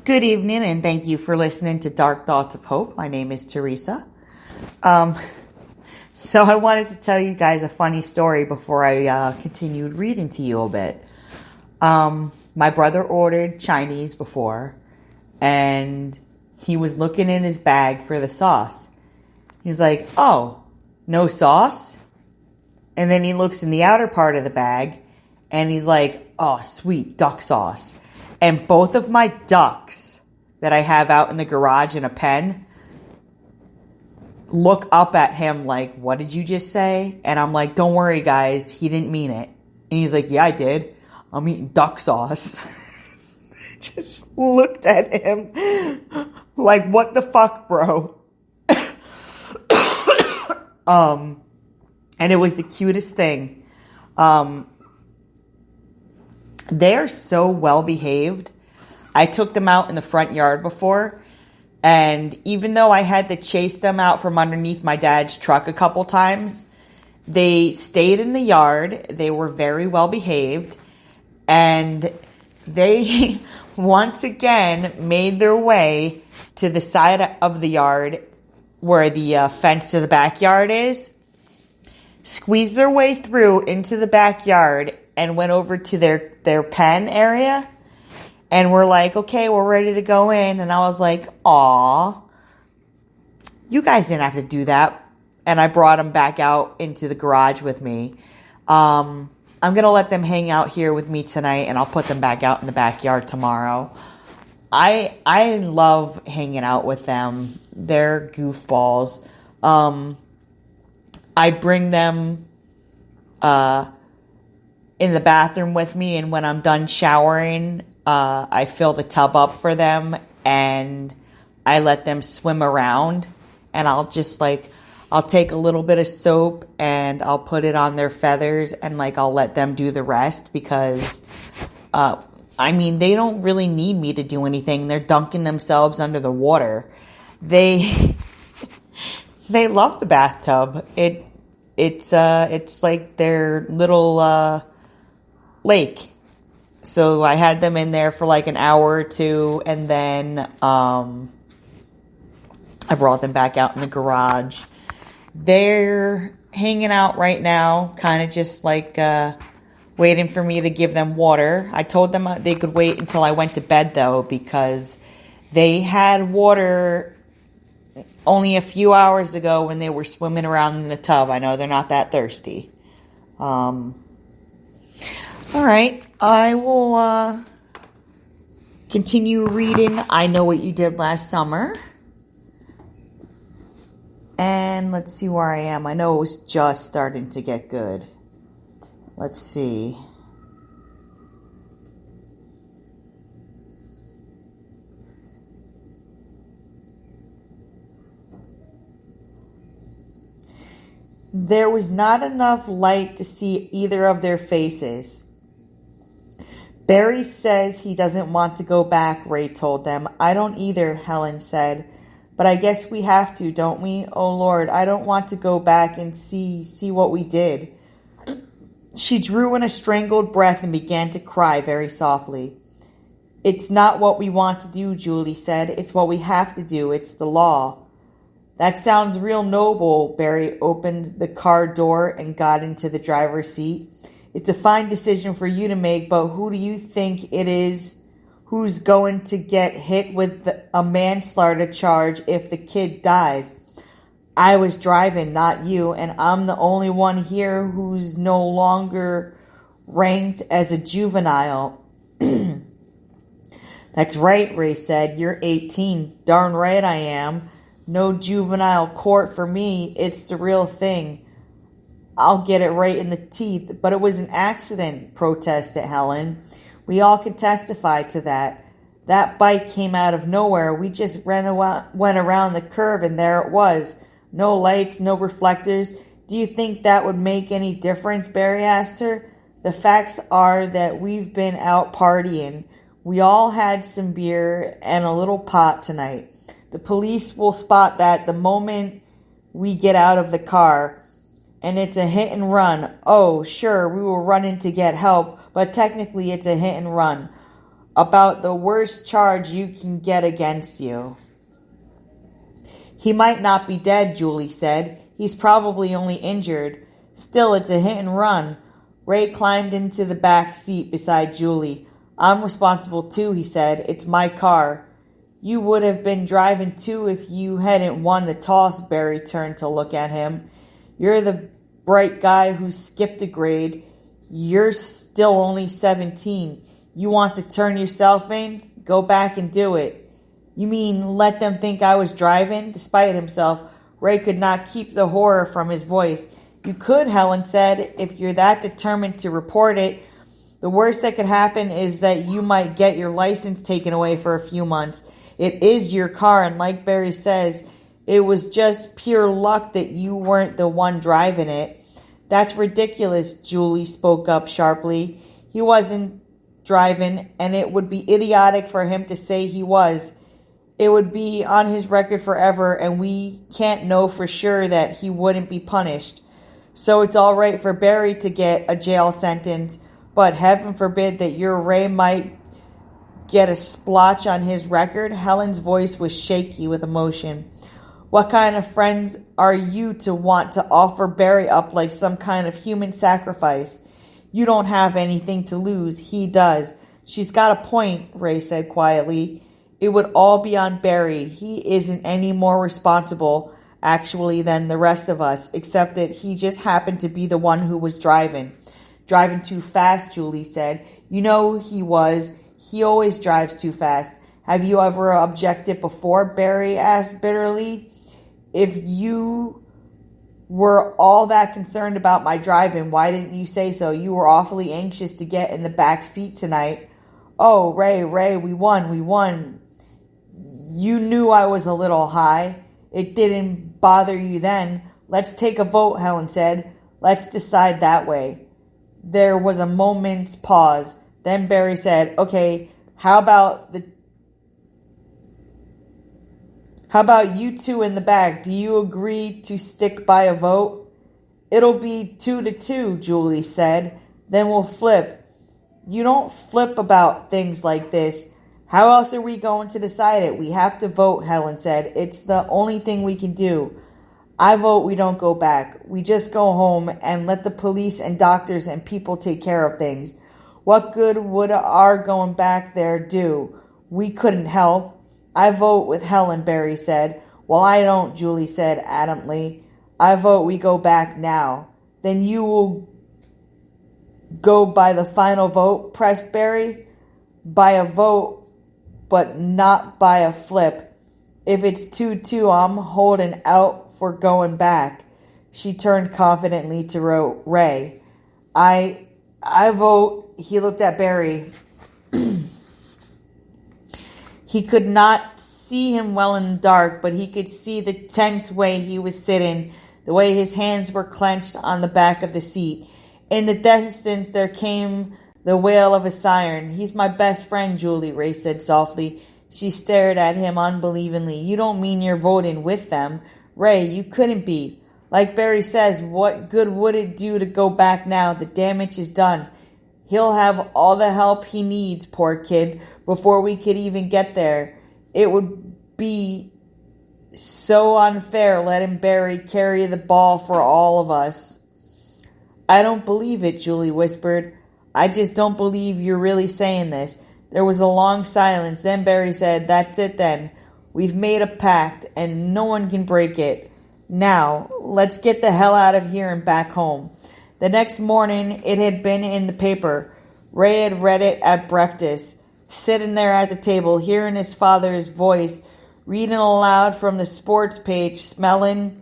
Good evening, and thank you for listening to Dark Thoughts of Hope. My name is Teresa. So I wanted to tell you guys a funny story before I continued reading to you a bit. My brother ordered Chinese before, and he was looking in his bag for the sauce. He's like, "Oh, no sauce?" And then he looks in the outer part of the bag, and he's like, "Oh, sweet, duck sauce." And both of my ducks that I have out in the garage in a pen look up at him like, "What did you just say?" And I'm like, "Don't worry, guys. He didn't mean it." And he's like, "Yeah, I did. I'm eating duck sauce." Just looked at him like, "What the fuck, bro?" And it was the cutest thing. They're so well behaved. I took them out in the front yard before, and even though I had to chase them out from underneath my dad's truck a couple times, they stayed in the yard. They were very well behaved, and they once again made their way to the side of the yard where the fence to the backyard is, squeezed their way through into the backyard, and went over to their pen area, and we're like, "Okay, we're ready to go in." And I was like, "Aw, you guys didn't have to do that." And I brought them back out into the garage with me. I'm going to let them hang out here with me tonight, and I'll put them back out in the backyard tomorrow. I love hanging out with them. They're goofballs. I bring them in the bathroom with me, and when I'm done showering, I fill the tub up for them, and I let them swim around, and I'll take a little bit of soap, and I'll put it on their feathers, and I'll let them do the rest, because they don't really need me to do anything. They're dunking themselves under the water. They love the bathtub. It's like their little lake. So I had them in there for an hour or two, and then I brought them back out in the garage. They're hanging out right now, kind of just waiting for me to give them water. I told them they could wait until I went to bed, though, because they had water only a few hours ago when they were swimming around in the tub. I know they're not that thirsty. All right, I will continue reading I Know What You Did Last Summer. And let's see where I am. I know it was just starting to get good. Let's see. There was not enough light to see either of their faces. "Barry says he doesn't want to go back," Ray told them. "I don't either," Helen said. "But I guess we have to, don't we? Oh, Lord, I don't want to go back and see what we did." She drew in a strangled breath and began to cry very softly. "It's not what we want to do," Julie said. "It's what we have to do. It's the law." "That sounds real noble." Barry opened the car door and got into the driver's seat. "It's a fine decision for you to make, but who do you think it is who's going to get hit with a manslaughter charge if the kid dies? I was driving, not you, and I'm the only one here who's no longer ranked as a juvenile." "That's right," Ray said. "You're 18. Darn right I am. No juvenile court for me. It's the real thing. I'll get it right in the teeth." "But it was an accident," protested Helen. "We all can testify to that. That bike came out of nowhere. We just went around the curve, and there it was. No lights, no reflectors. Do you think that would make any difference?" Barry asked her. "The facts are that we've been out partying. We all had some beer and a little pot tonight. The police will spot that the moment we get out of the car. And it's a hit and run. Oh, sure, we were running to get help, but technically it's a hit and run. about the worst charge you can get against you. He might not be dead, Julie said. He's probably only injured. Still, it's a hit and run. Ray climbed into the back seat beside Julie. I'm responsible too, he said. It's my car. You would have been driving too if you hadn't won the toss, Barry turned to look at him. You're the bright guy who skipped a grade. You're still only 17. You want to turn yourself in? Go back and do it. You mean let them think I was driving? Despite himself, Ray could not keep the horror from his voice. You could, Helen said, if you're that determined to report it. The worst that could happen is that you might get your license taken away for a few months. It is your car, and like Barry says, it was just pure luck that you weren't the one driving it. That's ridiculous, Julie spoke up sharply. He wasn't driving, and it would be idiotic for him to say he was. It would be on his record forever, and we can't know for sure that he wouldn't be punished. So it's all right for Barry to get a jail sentence, but heaven forbid that your Ray might get a splotch on his record. Helen's voice was shaky with emotion. What kind of friends are you to want to offer Barry up like some kind of human sacrifice? You don't have anything to lose. He does. She's got a point, Ray said quietly. It would all be on Barry. He isn't any more responsible, actually, than the rest of us, except that he just happened to be the one who was driving. Driving too fast, Julie said. You know he was. He always drives too fast. Have you ever objected before? Barry asked bitterly. If you were all that concerned about my driving, why didn't you say so? You were awfully anxious to get in the back seat tonight. Oh, Ray, we won. You knew I was a little high. It didn't bother you then. Let's take a vote, Helen said. Let's decide that way. There was a moment's pause. Then Barry said, okay, how about you two in the back? Do you agree to stick by a vote? It'll be 2-2, Julie said. Then we'll flip. You don't flip about things like this. How else are we going to decide it? We have to vote, Helen said. It's the only thing we can do. I vote we don't go back. We just go home and let the police and doctors and people take care of things. What good would our going back there do? We couldn't help. I vote with Helen, Barry said. Well, I don't, Julie said adamantly. I vote we go back now. Then you will go by the final vote, pressed Barry. By a vote, but not by a flip. If it's 2-2, I'm holding out for going back. She turned confidently to Ray. I vote. He looked at Barry. He could not see him well in the dark, but he could see the tense way he was sitting, the way his hands were clenched on the back of the seat. In the distance, there came the wail of a siren. He's my best friend, Julie, Ray said softly. She stared at him unbelievingly. You don't mean you're voting with them? Ray, you couldn't be. Like Barry says, what good would it do to go back now? The damage is done. He'll have all the help he needs, poor kid, before we could even get there. It would be so unfair letting Barry carry the ball for all of us. I don't believe it, Julie whispered. I just don't believe you're really saying this. There was a long silence. Then Barry said, that's it then. We've made a pact, and no one can break it. Now, let's get the hell out of here and back home. The next morning, it had been in the paper. Ray had read it at breakfast, sitting there at the table, hearing his father's voice, reading aloud from the sports page, smelling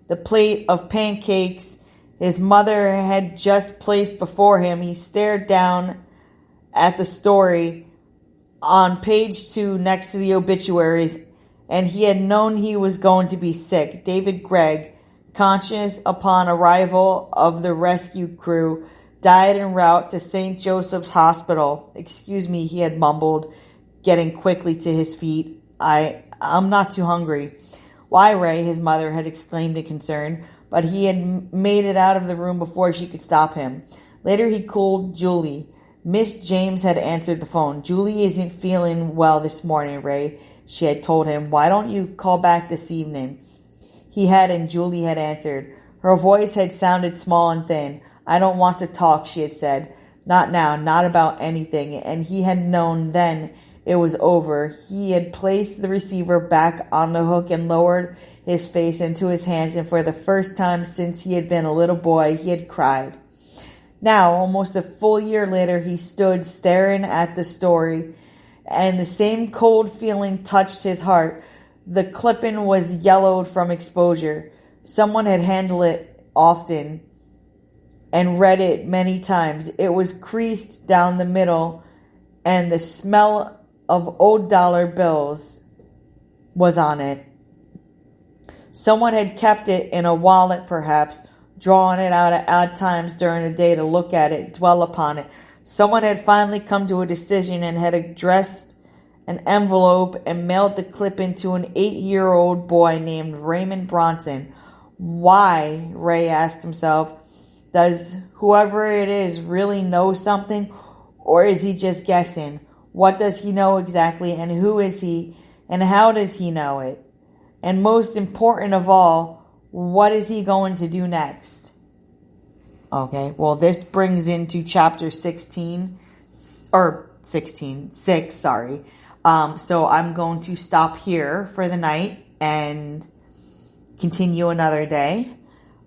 the plate of pancakes his mother had just placed before him. He stared down at the story on page 2 next to the obituaries, and he had known he was going to be sick. David Gregg, conscious upon arrival of the rescue crew, died en route to St. Joseph's Hospital. Excuse me, he had mumbled, getting quickly to his feet. I'm not too hungry. Why, Ray, his mother had exclaimed in concern, but he had made it out of the room before she could stop him. Later he called Julie. Miss James had answered the phone. Julie isn't feeling well this morning, Ray, she had told him. Why don't you call back this evening? He had, and Julie had answered. Her voice had sounded small and thin. I don't want to talk, she had said. Not now, not about anything. And he had known then it was over. He had placed the receiver back on the hook and lowered his face into his hands, and for the first time since he had been a little boy, he had cried. Now, almost a full year later, he stood staring at the story, and the same cold feeling touched his heart. The clipping was yellowed from exposure. Someone had handled it often and read it many times. It was creased down the middle, and the smell of old dollar bills was on it. Someone had kept it in a wallet, perhaps, drawing it out at odd times during the day to look at it, dwell upon it. Someone had finally come to a decision and had addressed an envelope and mailed the clipping to an 8-year-old boy named Raymond Bronson. Why, Ray asked himself, does whoever it is really know something, or is he just guessing? What does he know exactly, and who is he, and how does he know it? And most important of all, what is he going to do next? Okay, well, this brings into chapter 6, sorry. So I'm going to stop here for the night and continue another day.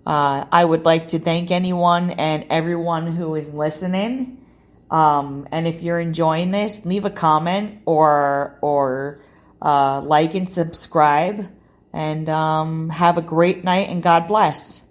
I would like to thank anyone and everyone who is listening. And if you're enjoying this, leave a comment or like and subscribe. And have a great night, and God bless.